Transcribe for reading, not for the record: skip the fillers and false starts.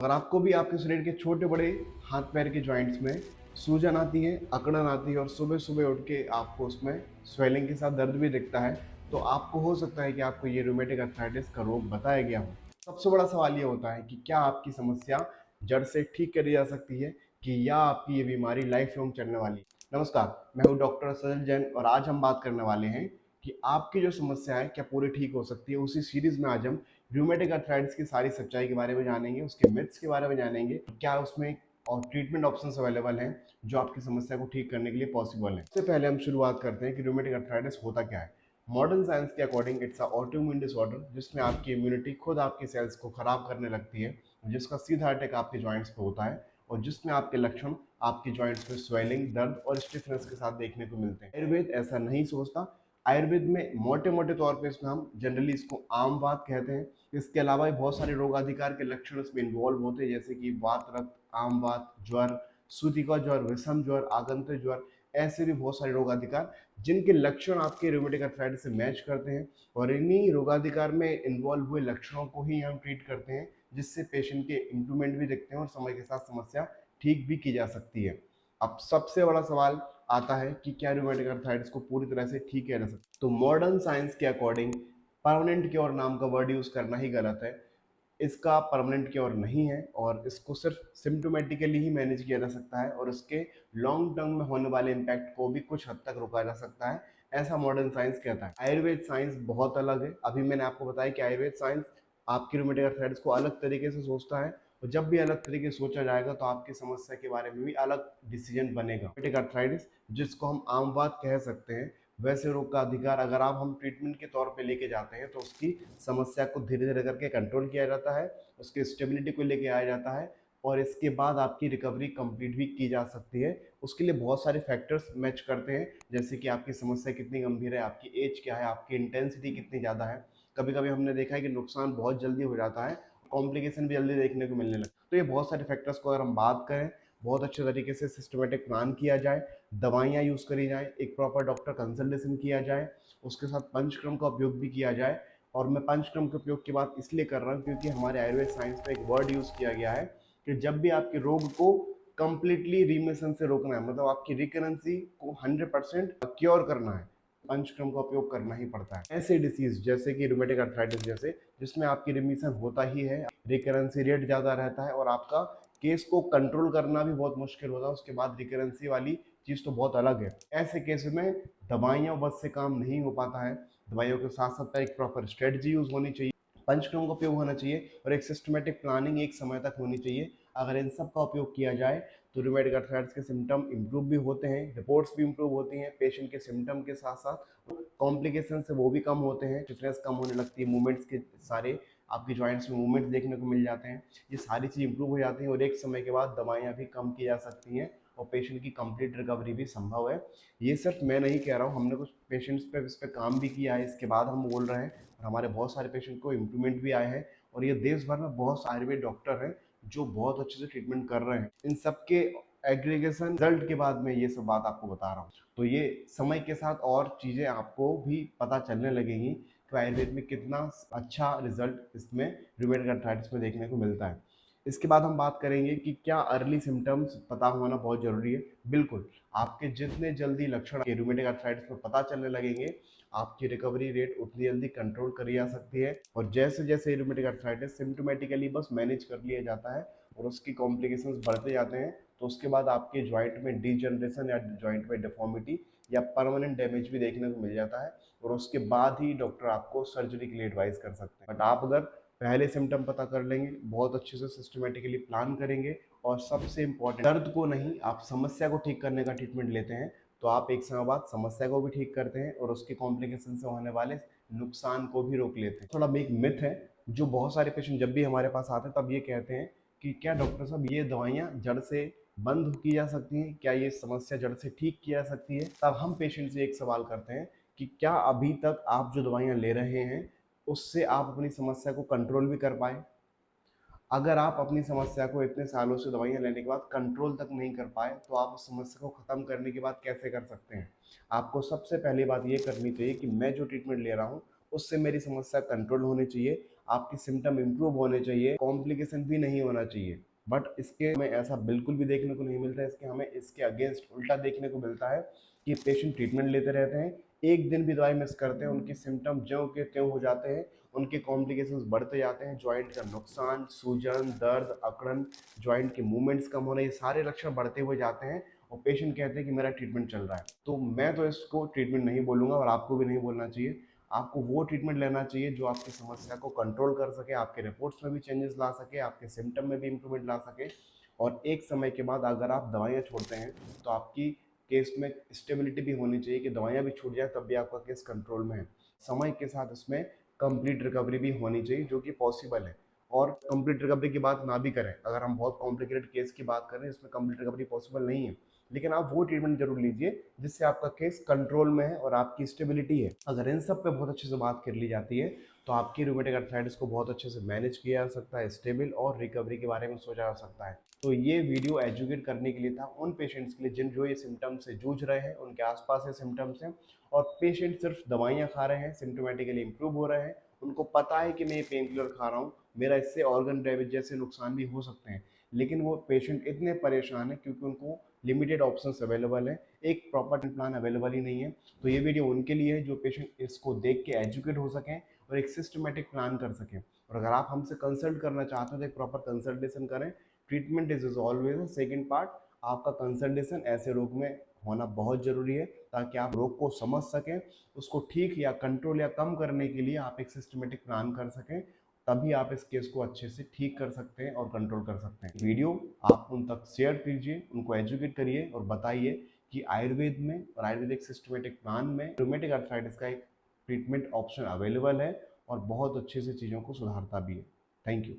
अगर आपको भी आपके शरीर के छोटे बड़े हाथ पैर के जॉइंट्स में सूजन आती है, अकड़न आती है और सुबह सुबह उठ के आपको उसमें स्वेलिंग के साथ दर्द भी दिखता है, तो आपको हो सकता है कि आपको ये रूमेटिक अर्थराइटिस का रोग बताया गया हो। सबसे बड़ा सवाल ये होता है कि क्या आपकी समस्या जड़ से ठीक करी जा सकती है कि या आपकी ये बीमारी लाइफ लॉन्ग चलने वाली है। नमस्कार, मैं हूँ डॉक्टर सजल जैन और आज हम बात करने वाले हैं कि आपकी जो समस्या है क्या पूरी ठीक हो सकती है। उसी सीरीज में आज हम रूमेटिक अर्थराइटिस की सारी सच्चाई के बारे में जानेंगे, उसके मिथ्स के बारे में जानेंगे, क्या उसमें और ट्रीटमेंट ऑप्शंस अवेलेबल हैं जो आपकी समस्या को ठीक करने के लिए पॉसिबल है। सबसे पहले हम शुरुआत करते हैं कि रूमेटिक अर्थराइटिस होता क्या है। मॉडर्न साइंस के according it's a autoimmune disorder जिसमें आपकी इम्यूनिटी खुद आपकी सेल्स को खराब करने लगती है, जिसका सीधा अटैक आपके जॉइंट्स पे होता है और जिसमें आपके लक्षण आपके जॉइंट्स में स्वेलिंग, दर्द और स्टिफनेस के साथ देखने को मिलते हैं। आयुर्वेद ऐसा नहीं सोचता। आयुर्वेद में मोटे मोटे तौर पे इसमें हम जनरली इसको आम वात कहते हैं। इसके अलावा भी बहुत सारे रोगाधिकार के लक्षण इसमें इन्वॉल्व होते हैं, जैसे कि वात रक्त, आम वात, ज्वर, सूतिका ज्वर, विषम ज्वर, आगंतुक ज्वर। ऐसे भी बहुत सारे रोगाधिकार जिनके लक्षण आपके रूमेटिक अर्थराइटिस से मैच करते हैं और इन्हीं रोगाधिकार में इन्वॉल्व हुए लक्षणों को ही हम ट्रीट करते हैं, जिससे पेशेंट के इम्प्रूवमेंट भी दिखते हैं और समय के साथ समस्या ठीक भी की जा सकती है। अब सबसे बड़ा सवाल आता है कि क्या रूमेटिक अर्थराइटिस को पूरी तरह से ठीक किया जा सकता है। तो मॉडर्न साइंस के अकॉर्डिंग परमानेंट क्योर नाम का वर्ड यूज करना ही गलत है। इसका परमानेंट क्योर नहीं है और इसको सिर्फ सिम्टोमेटिकली ही मैनेज किया जा सकता है और इसके लॉन्ग टर्म में होने वाले इम्पैक्ट को भी कुछ हद तक रोका जा सकता है, ऐसा मॉडर्न साइंस कहता है। आयुर्वेद साइंस बहुत अलग है। अभी मैंने आपको बताया कि आयुर्वेद साइंस आपकी रूमेटिक अर्थराइटिस को अलग तरीके से सोचता है और जब भी अलग तरीके से सोचा जाएगा तो आपकी समस्या के बारे में भी अलग डिसीजन बनेगा। रूमेटिक अर्थराइटिस जिसको हम आम बात कह सकते हैं, वैसे रोग का अधिकार अगर आप हम ट्रीटमेंट के तौर पे लेके जाते हैं तो उसकी समस्या को धीरे धीरे करके कंट्रोल किया जाता है, उसकी स्टेबिलिटी को लेके आया जाता है और इसके बाद आपकी रिकवरी कंप्लीट भी की जा सकती है। उसके लिए बहुत सारे फैक्टर्स मैच करते हैं, जैसे कि आपकी समस्या कितनी गंभीर है, आपकी एज क्या है, आपकी इंटेंसिटी कितनी ज़्यादा है। कभी कभी हमने देखा है कि नुकसान बहुत जल्दी हो जाता है, कॉम्प्लिकेशन भी जल्दी देखने को मिलने लगता है। तो ये बहुत सारे फैक्टर्स को अगर हम बात करें, बहुत अच्छे तरीके से सिस्टमेटिक प्लान किया जाए, दवाइयाँ यूज़ करी जाए, एक प्रॉपर डॉक्टर कंसल्टेशन किया जाए, उसके साथ पंचक्रम का उपयोग भी किया जाए। और मैं पंचक्रम के उपयोग की बात इसलिए कर रहा हूँ क्योंकि हमारे आयुर्वेद साइंस में एक वर्ड यूज़ किया गया है कि जब भी आपके रोग को कंप्लीटली रिमिशन से रोकना है, मतलब आपकी रिकरेंसी को 100% क्योर करना है, पंचक्रम का उपयोग करना ही पड़ता है। ऐसे डिसीज जैसे कि रूमेटिक अर्थराइटिस जैसे, जिसमें आपकी रिमिशन होता ही है, रिकरेंसी रेट ज़्यादा रहता है और आपका केस को कंट्रोल करना भी बहुत मुश्किल होता है, उसके बाद रिकरेंसी वाली चीज़ तो बहुत अलग है। ऐसे केस में दवाइयाँ बस से काम नहीं हो पाता है। दवाइयों के साथ साथ एक प्रॉपर स्ट्रेटजी यूज़ होनी चाहिए, पंचक्रम का उपयोग होना चाहिए और एक सिस्टमेटिक प्लानिंग एक समय तक होनी चाहिए। अगर इन सब का उपयोग किया जाए तो रूमेटिक अर्थराइटिस के सिम्टम इम्प्रूव भी होते हैं, रिपोर्ट्स भी इम्प्रूव होती हैं, पेशेंट के सिम्टम के साथ साथ कॉम्प्लिकेशन से वो भी कम होते हैं, स्टिफनेस कम होने लगती है, मूवमेंट्स के सारे आपकी जॉइंट्स में मूवमेंट्स देखने को मिल जाते हैं। ये सारी चीज़ इंप्रूव हो जाती हैं और एक समय के बाद दवाइयाँ भी कम की जा सकती हैं और पेशेंट की कंप्लीट रिकवरी भी संभव है। ये सिर्फ मैं नहीं कह रहा हूँ, हमने कुछ पेशेंट्स पे इस पे काम भी किया है, इसके बाद हम बोल रहे हैं और हमारे बहुत सारे पेशेंट को इम्प्रूवमेंट भी आए हैं और ये देश भर में बहुत सारे आयुर्वेद डॉक्टर हैं जो बहुत अच्छे से ट्रीटमेंट कर रहे हैं। इन सब के एग्रीगेशन रिजल्ट के बाद मैं ये सब बात आपको बता रहा हूँ, तो ये समय के साथ और चीज़ें आपको भी पता चलने लगेंगी कि आयुर्वेद में कितना अच्छा रिजल्ट इसमें रूमेटिक अर्थराइटिस में देखने को मिलता है। इसके बाद हम बात करेंगे कि क्या अर्ली सिम्टम्स पता होना बहुत ज़रूरी है। बिल्कुल, आपके जितने जल्दी लक्षण के रूमेटिक अर्थराइटिस में पता चलने लगेंगे, आपकी रिकवरी रेट उतनी जल्दी कंट्रोल करी जा सकती है और जैसे जैसे रूमेटिक अर्थराइटिस सिम्टोमेटिकली बस मैनेज कर लिया जाता है और उसकी कॉम्प्लिकेशंस बढ़ते जाते हैं, तो उसके बाद आपके जॉइंट में डीजनरेशन या जॉइंट में डिफॉर्मिटी या परमानेंट डैमेज भी देखने को मिल जाता है और उसके बाद ही डॉक्टर आपको सर्जरी के लिए एडवाइस कर सकते हैं। बट आप अगर पहले सिम्टम पता कर लेंगे, बहुत अच्छे से सिस्टमेटिकली प्लान करेंगे और सबसे इम्पोर्टेंट दर्द को नहीं, आप समस्या को ठीक करने का ट्रीटमेंट लेते हैं, तो आप एक समय बाद समस्या को भी ठीक करते हैं और उसके कॉम्प्लिकेशन से होने वाले नुकसान को भी रोक लेते हैं। थोड़ा एक मिथ है जो बहुत सारे पेशेंट जब भी हमारे पास आते हैं तब ये कहते हैं कि क्या डॉक्टर साहब ये दवाइयाँ जड़ से बंद की जा सकती हैं, क्या ये समस्या जड़ से ठीक की जा सकती है। तब हम पेशेंट से एक सवाल करते हैं कि क्या अभी तक आप जो दवाइयाँ ले रहे हैं उससे आप अपनी समस्या को कंट्रोल भी कर पाए। अगर आप अपनी समस्या को इतने सालों से दवाइयाँ लेने के बाद कंट्रोल तक नहीं कर पाए तो आप उस समस्या को ख़त्म करने के बाद कैसे कर सकते हैं। आपको सबसे पहली बात ये करनी चाहिए कि मैं जो ट्रीटमेंट ले रहा हूँ उससे मेरी समस्या कंट्रोल होनी चाहिए, आपके सिम्टम इम्प्रूव होने चाहिए, कॉम्प्लिकेशन भी नहीं होना चाहिए। बट इसके हमें ऐसा बिल्कुल भी देखने को नहीं मिलता है, इसके हमें इसके अगेंस्ट उल्टा देखने को मिलता है कि पेशेंट ट्रीटमेंट लेते रहते हैं, एक दिन भी दवाई मिस करते हैं, उनके सिम्टम ज्यों के त्यों हो जाते हैं, उनके कॉम्प्लिकेशंस बढ़ते जाते हैं, जॉइंट का नुकसान, सूजन, दर्द, अकड़न, जॉइंट के मूवमेंट्स कम होने, ये सारे लक्षण बढ़ते हुए जाते हैं और पेशेंट कहते हैं कि मेरा ट्रीटमेंट चल रहा है। तो मैं तो इसको ट्रीटमेंट नहीं बोलूँगा और आपको भी नहीं बोलना चाहिए। आपको वो ट्रीटमेंट लेना चाहिए जो आपकी समस्या को कंट्रोल कर सके, आपके रिपोर्ट्स में भी चेंजेस ला सके, आपके सिम्टम में भी इम्प्रूवमेंट ला सके और एक समय के बाद अगर आप दवाइयाँ छोड़ते हैं तो आपकी केस में स्टेबिलिटी भी होनी चाहिए कि दवाइयाँ भी छूट जाए तब भी आपका केस कंट्रोल में है। समय के साथ इसमें कंप्लीट रिकवरी भी होनी चाहिए जो कि पॉसिबल है। और कंप्लीट रिकवरी की बात ना भी करें, अगर हम बहुत कॉम्प्लिकेटेड केस की बात करें इसमें कंप्लीट रिकवरी पॉसिबल नहीं है, लेकिन आप वो ट्रीटमेंट जरूर लीजिए जिससे आपका केस कंट्रोल में है और आपकी स्टेबिलिटी है। अगर इन सब पे बहुत अच्छे से बात कर ली जाती है तो आपकी रूमेटिक अर्थराइटिस को बहुत अच्छे से मैनेज किया जा सकता है, स्टेबल और रिकवरी के बारे में सोचा जा सकता है। तो ये वीडियो एजुकेट करने के लिए था उन पेशेंट्स के लिए जिन जो ये सिम्टम्स से जूझ रहे हैं, उनके आसपास ये सिम्टम्स हैं और पेशेंट सिर्फ दवाइयाँ खा रहे हैं, सिम्टोमेटिकली इंप्रूव हो रहे हैं, उनको पता है कि मैं ये पेन किलर खा रहा हूँ, मेरा इससे ऑर्गन डैमेज जैसे नुकसान भी हो सकते हैं, लेकिन वो पेशेंट इतने परेशान हैं क्योंकि उनको लिमिटेड ऑप्शंस अवेलेबल हैं, एक प्रॉपर प्लान अवेलेबल ही नहीं है। तो ये वीडियो उनके लिए है जो पेशेंट इसको देख के एजुकेट हो सकें और एक सिस्टमेटिक प्लान कर सकें। और अगर आप हमसे कंसल्ट करना चाहते हो तो एक प्रॉपर कंसल्टेशन करें। Treatment is always second part. आपका कंसल्टेशन ऐसे रोग में होना बहुत ज़रूरी है ताकि आप रोग को समझ सकें, उसको ठीक या कंट्रोल या कम करने के लिए आप एक सिस्टमेटिक प्लान कर सकें, तभी आप इस केस को अच्छे से ठीक कर सकते हैं और कंट्रोल कर सकते हैं। वीडियो आप उन तक शेयर कीजिए, उनको एजुकेट करिए और बताइए कि आयुर्वेद में और आयुर्वेदिक सिस्टमेटिक प्लान में रूमेटिक अर्थराइटिस का एक ट्रीटमेंट ऑप्शन अवेलेबल है और बहुत अच्छे से चीज़ों को सुधारता भी है। Thank you.